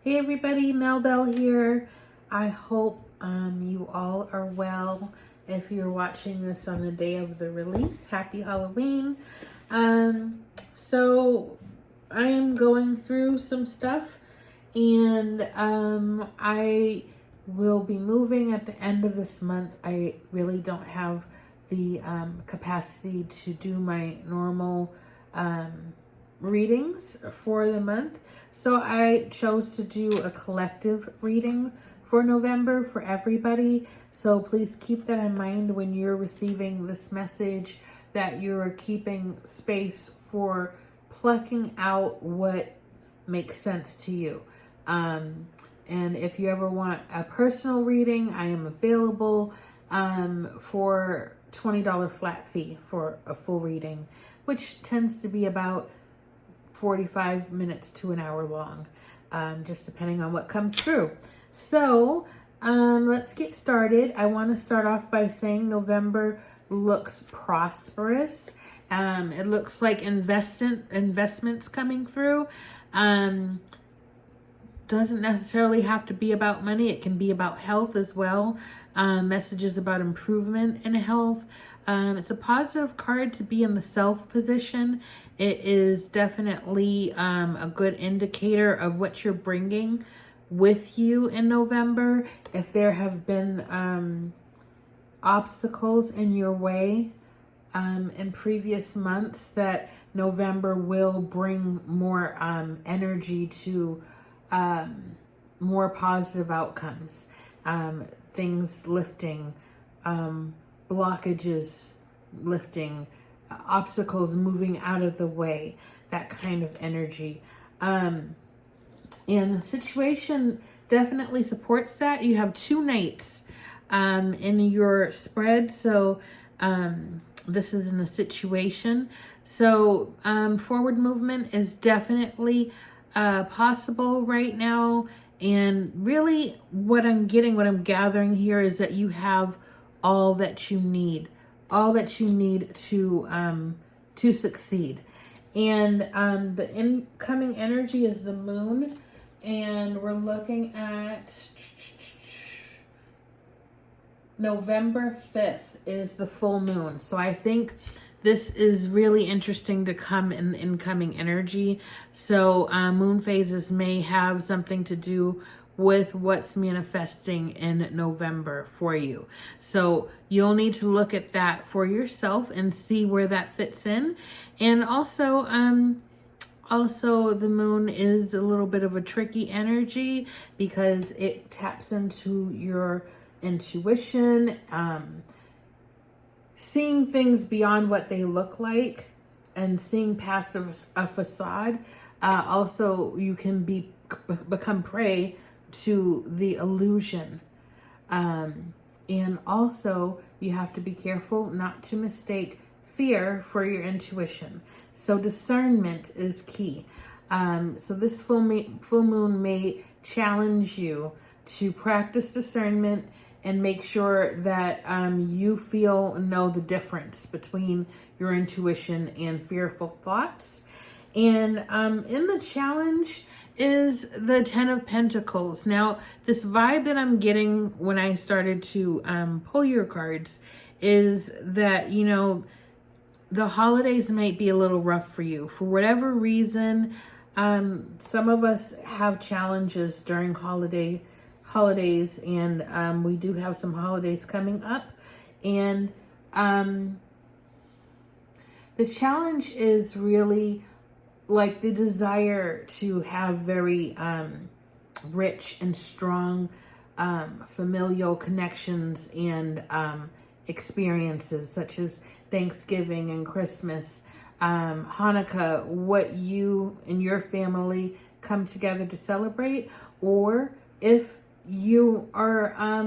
Hey everybody, Mel Bell here. I hope you all are well. If you're watching this on the day of the release, happy Halloween. So I am going through some stuff and I will be moving at the end of this month. I really don't have the capacity to do my normal readings for the month. So I chose to do a collective reading for November for everybody. So please keep that in mind when you're receiving this message, that you're keeping space for plucking out what makes sense to you. And if you ever want a personal reading, I am available for $20 flat fee for a full reading, which tends to be about 45 minutes to an hour long, just depending on what comes through. So let's get started. I want to start off by saying November looks prosperous. It looks like investments coming through. Doesn't necessarily have to be about money. It can be about health as well. Messages about improvement in health. It's a positive card to be in the self position. It is definitely a good indicator of what you're bringing with you in November. If there have been obstacles in your way in previous months, that November will bring more energy to more positive outcomes, things lifting, blockages lifting, obstacles moving out of the way, that kind of energy. And the situation definitely supports that. You have 2 knights in your spread. So this is in a situation. So forward movement is definitely possible right now. And really what I'm gathering here is that you have all that you need to succeed. And the incoming energy is the moon, and we're looking at November 5th is the full moon. So I think this is really interesting to come in the incoming energy. So moon phases may have something to do with what's manifesting in November for you. So you'll need to look at that for yourself and see where that fits in. And also the moon is a little bit of a tricky energy because it taps into your intuition, seeing things beyond what they look like and seeing past a facade. Also, you can become prey to the illusion. And also, you have to be careful not to mistake fear for your intuition. So discernment is key. So this full moon may challenge you to practice discernment and make sure that you know the difference between your intuition and fearful thoughts. And in the challenge is the 10 of Pentacles. Now, this vibe that I'm getting when I started to pull your cards is that, the holidays might be a little rough for you. For whatever reason, some of us have challenges during holidays, and we do have some holidays coming up. And the challenge is really like the desire to have very rich and strong familial connections and experiences such as Thanksgiving and Christmas, Hanukkah, what you and your family come together to celebrate. Or if you are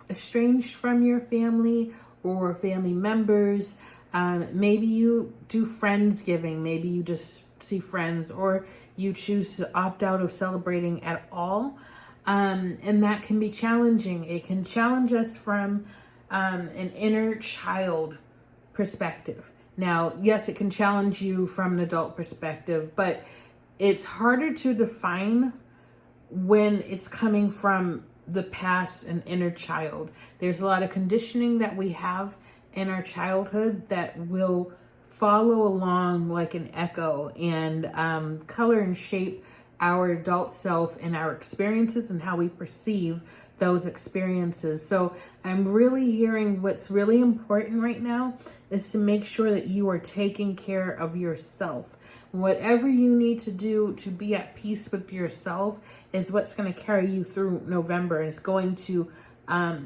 estranged from your family or family members, maybe you do Friendsgiving, maybe you just see friends, or you choose to opt out of celebrating at all. And that can be challenging. It can challenge us from an inner child perspective. Now, yes, it can challenge you from an adult perspective, but it's harder to define when it's coming from the past and inner child. There's a lot of conditioning that we have in our childhood that will follow along like an echo and color and shape our adult self and our experiences and how we perceive those experiences. So I'm really hearing what's really important right now is to make sure that you are taking care of yourself. Whatever you need to do to be at peace with yourself is what's going to carry you through November. It's going to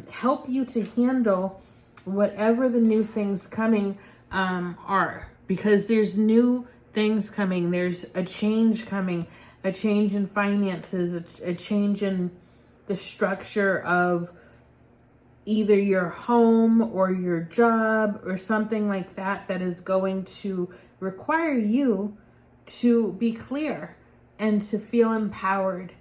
help you to handle whatever the new things coming are, because there's new things coming. There's a change coming, a change in finances, a change in the structure of either your home or your job or something like that, that is going to require you to be clear and to feel empowered.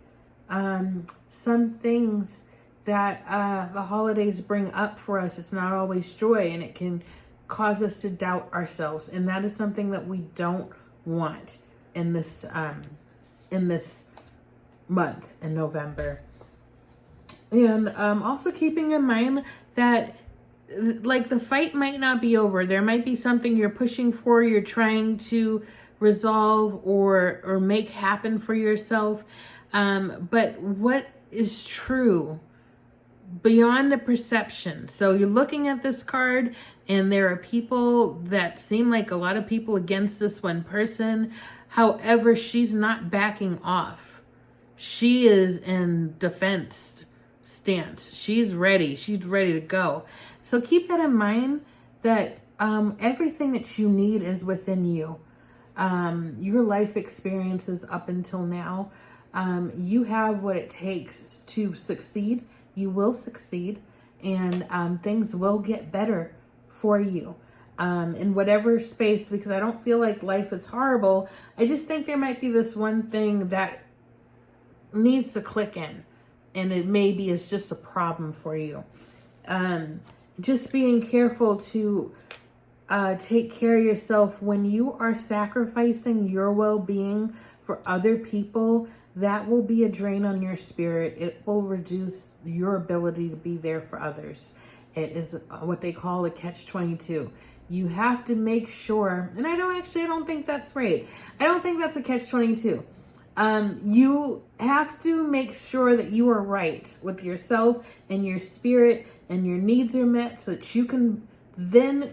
Some things that the holidays bring up for us, it's not always joy, and it can cause us to doubt ourselves, and that is something that we don't want in this month in November. And also keeping in mind that like the fight might not be over. There might be something you're pushing for, you're trying to resolve or make happen for yourself. But what is true beyond the perception? So you're looking at this card and there are people that seem like a lot of people against this one person. However, she's not backing off. She is in defense stance. She's ready. She's ready to go. So keep that in mind, that everything that you need is within you. Your life experiences up until now, you have what it takes to succeed. You will succeed, and things will get better for you in whatever space, because I don't feel like life is horrible. I just think there might be this one thing that needs to click in, and it maybe is just a problem for you. Just being careful to take care of yourself. When you are sacrificing your well-being for other people, that will be a drain on your spirit. It will reduce your ability to be there for others. It is what they call a catch-22. You have to make sure, and I don't think that's right. I don't think that's a catch-22. You have to make sure that you are right with yourself and your spirit and your needs are met, so that you can then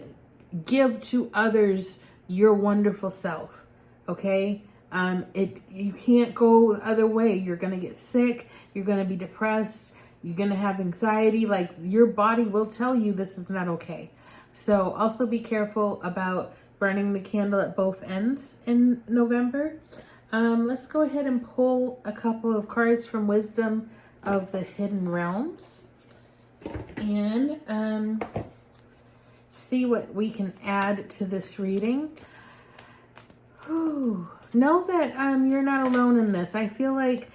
give to others your wonderful self. Okay? You can't go the other way. You're going to get sick. You're going to be depressed. You're going to have anxiety. Like, your body will tell you this is not okay. So also be careful about burning the candle at both ends in November. Let's go ahead and pull a couple of cards from Wisdom of the Hidden Realms and see what we can add to this reading. Know that you're not alone in this. I feel like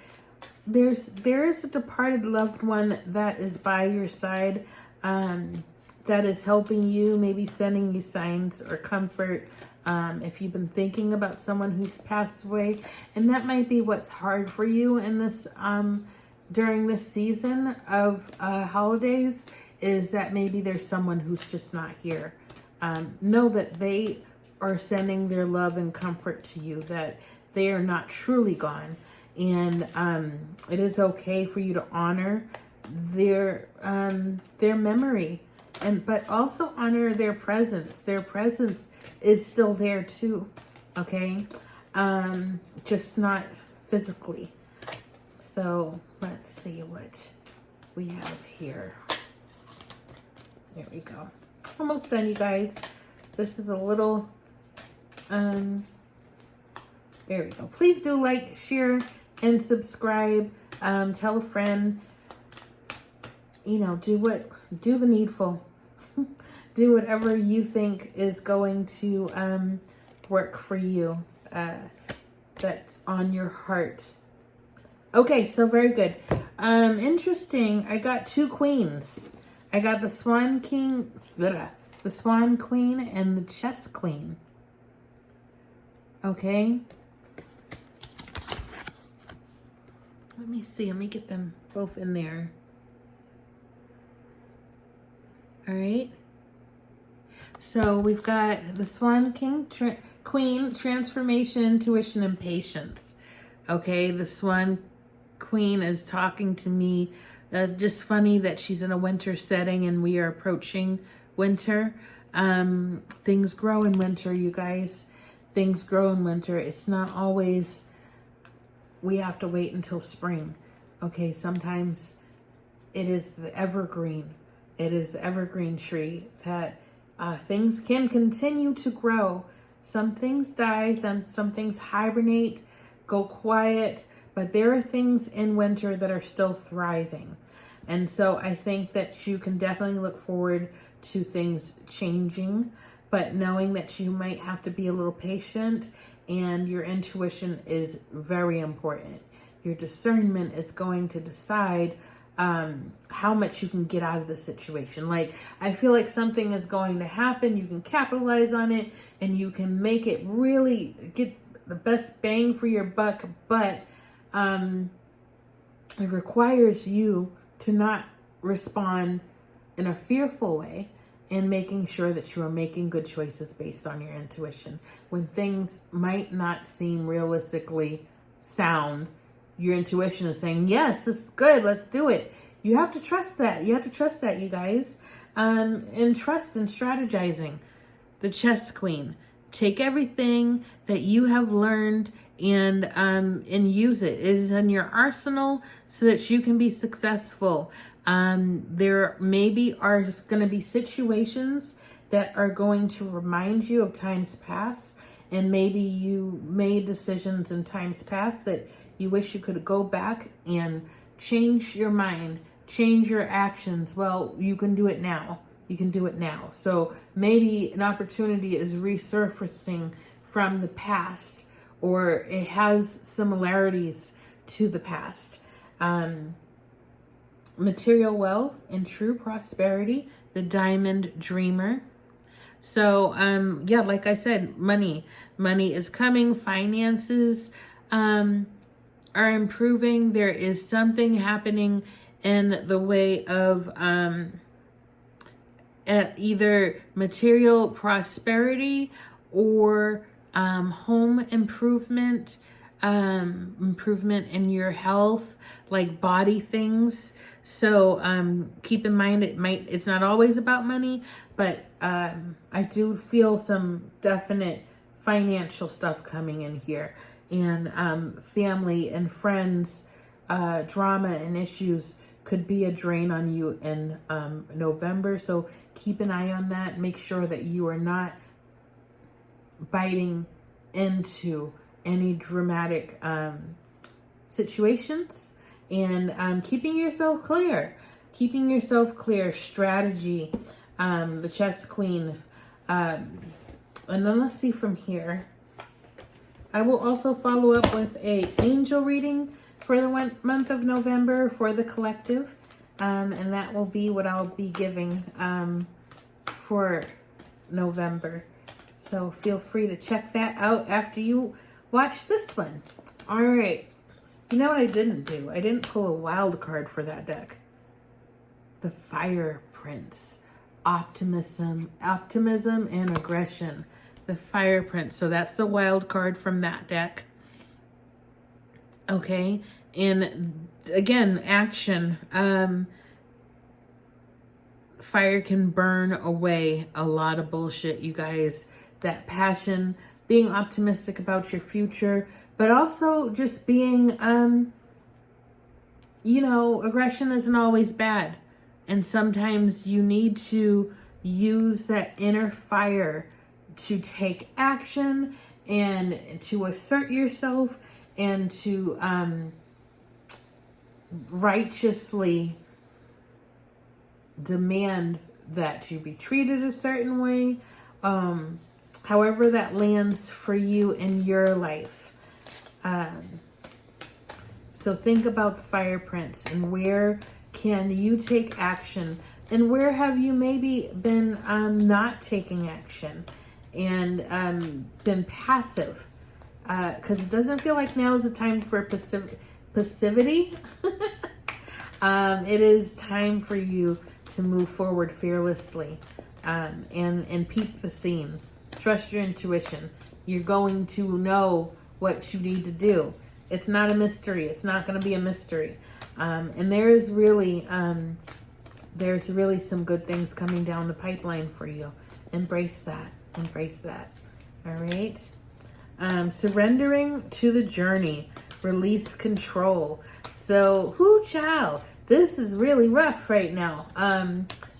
there is a departed loved one that is by your side, that is helping you, maybe sending you signs or comfort. If you've been thinking about someone who's passed away, and that might be what's hard for you in this during this season of holidays, is that maybe there's someone who's just not here. Know that they are sending their love and comfort to you, that they are not truly gone, and it is okay for you to honor their memory, but also honor their presence. Their presence is still there too, okay? Just not physically. So let's see what we have here. There we go. Almost done, you guys. This is a little, there we go. Please do like, share, and subscribe. Tell a friend. You know, do the needful. Do whatever you think is going to work for you. That's on your heart. Okay, so very good. Interesting. I got two queens. I got the Swan King, the Swan Queen, and the Chess Queen. Okay. Let me see. Let me get them both in there. All right. So we've got the Swan King, Queen, transformation, intuition, and patience. Okay, the Swan Queen is talking to me. Just funny that she's in a winter setting and we are approaching winter. Things grow in winter, you guys. Things grow in winter. It's not always we have to wait until spring. Okay, sometimes it is the evergreen. It is the evergreen tree that things can continue to grow. Some things die, then some things hibernate, go quiet, but there are things in winter that are still thriving. And so I think that you can definitely look forward to things changing, but knowing that you might have to be a little patient, and your intuition is very important. Your discernment is going to decide how much you can get out of the situation. Like, I feel like something is going to happen, you can capitalize on it, and you can make it really get the best bang for your buck, but it requires you to not respond in a fearful way, and making sure that you are making good choices based on your intuition. When things might not seem realistically sound, your intuition is saying, yes, this is good, let's do it. You have to trust that. You have to trust that, you guys. And trust in strategizing. The Chess Queen. Take everything that you have learned and use it. It is in your arsenal so that you can be successful. There maybe are just going to be situations that are going to remind you of times past, and maybe you made decisions in times past that you wish you could go back and change your mind, change your actions. Well, you can do it now. You can do it now. So maybe an opportunity is resurfacing from the past, or it has similarities to the past. Material wealth and true prosperity, the Diamond Dreamer. So, yeah, like I said, money is coming, finances, are improving. There is something happening in the way of, either material prosperity or, home improvement, improvement in your health, like body things. So keep in mind it's not always about money, but I do feel some definite financial stuff coming in here, and family and friends, drama and issues could be a drain on you in November. So keep an eye on that. Make sure that you are not biting into any dramatic situations, and keeping yourself clear. Strategy, the Chess Queen. And then let's see from here. I will also follow up with a angel reading for the month of November for the collective. And that will be what I'll be giving for November. So feel free to check that out after you watch this one. All right. You know what I didn't do? I didn't pull a wild card for that deck. The Fire Prince. Optimism and aggression. The Fire Prince. So that's the wild card from that deck. Okay. And again, action. Fire can burn away a lot of bullshit, you guys. That passion, being optimistic about your future, but also just being, aggression isn't always bad. And sometimes you need to use that inner fire to take action and to assert yourself and to righteously demand that you be treated a certain way. However that lands for you in your life. So think about the Fire Prince, and where can you take action, and where have you maybe been not taking action and been passive, because it doesn't feel like now is the time for passivity. It is time for you to move forward fearlessly, and peep the scene. Trust your intuition. You're going to know what you need to do. It's not a mystery. It's not going to be a mystery. And there's really some good things coming down the pipeline for you. Embrace that. Embrace that. All right. Surrendering to the journey. Release control. So, child, this is really rough right now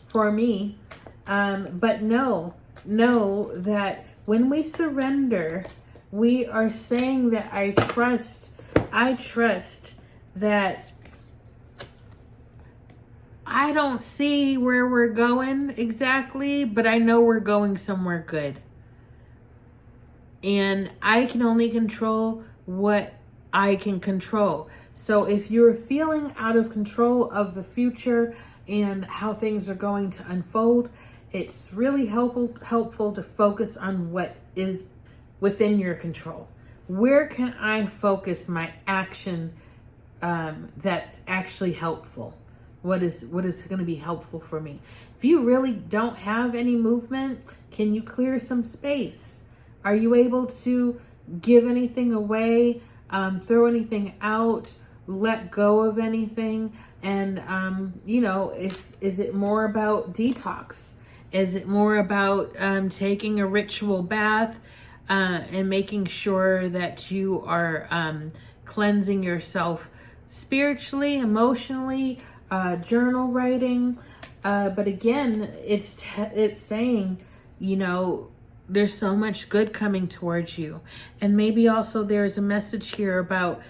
for me. But know that when we surrender, we are saying that I trust that I don't see where we're going exactly, but I know we're going somewhere good. And I can only control what I can control. So if you're feeling out of control of the future and how things are going to unfold, it's really helpful to focus on what is within your control. Where can I focus my action that's actually helpful? What is going to be helpful for me? If you really don't have any movement, can you clear some space? Are you able to give anything away, throw anything out, let go of anything? And, is it more about detox? Is it more about taking a ritual bath and making sure that you are cleansing yourself spiritually, emotionally, journal writing? But again, it's saying, there's so much good coming towards you. And maybe also there's a message here about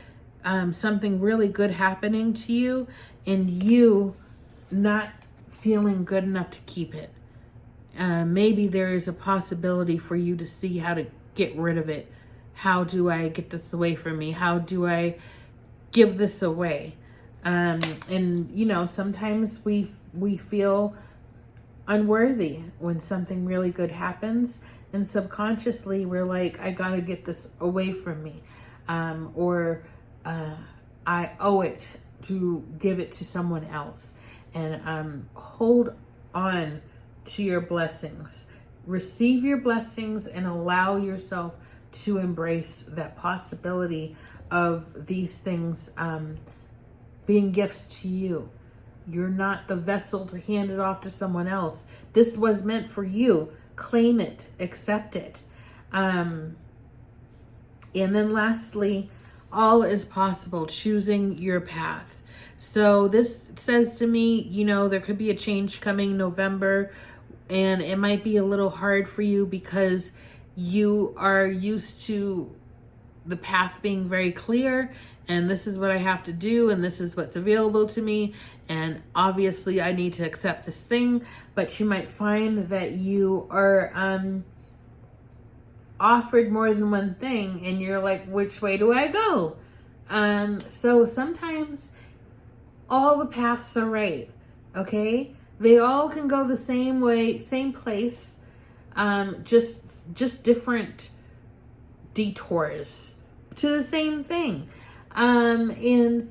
something really good happening to you and you not feeling good enough to keep it. Maybe there is a possibility for you to see how to get rid of it. How do I get this away from me? How do I give this away? And sometimes we feel unworthy when something really good happens, and subconsciously we're like, I gotta get this away from me, or I owe it to give it to someone else. And hold on to your blessings. Receive your blessings and allow yourself to embrace that possibility of these things being gifts to you. You're not the vessel to hand it off to someone else. This was meant for you. Claim it, accept it. And then lastly, all is possible, choosing your path. So this says to me, there could be a change coming November, and it might be a little hard for you because you are used to the path being very clear, and this is what I have to do, and this is what's available to me, and obviously I need to accept this thing. But you might find that you are offered more than one thing, and you're like, which way do I go? So sometimes all the paths are right, okay? They all can go the same way, same place, just different detours to the same thing. And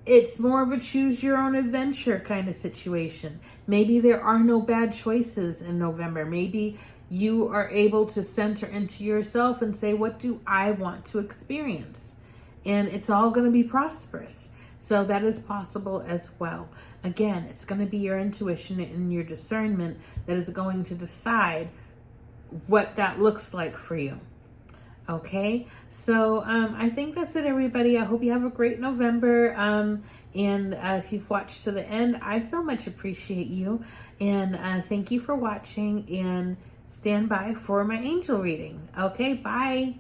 it's more of a choose your own adventure kind of situation. Maybe there are no bad choices in November. Maybe you are able to center into yourself and say, what do I want to experience? And it's all going to be prosperous. So that is possible as well. Again, it's going to be your intuition and your discernment that is going to decide what that looks like for you. Okay, so I think that's it, everybody. I hope you have a great November. And if you've watched to the end, I so much appreciate you. And thank you for watching, and stand by for my angel reading. Okay, bye.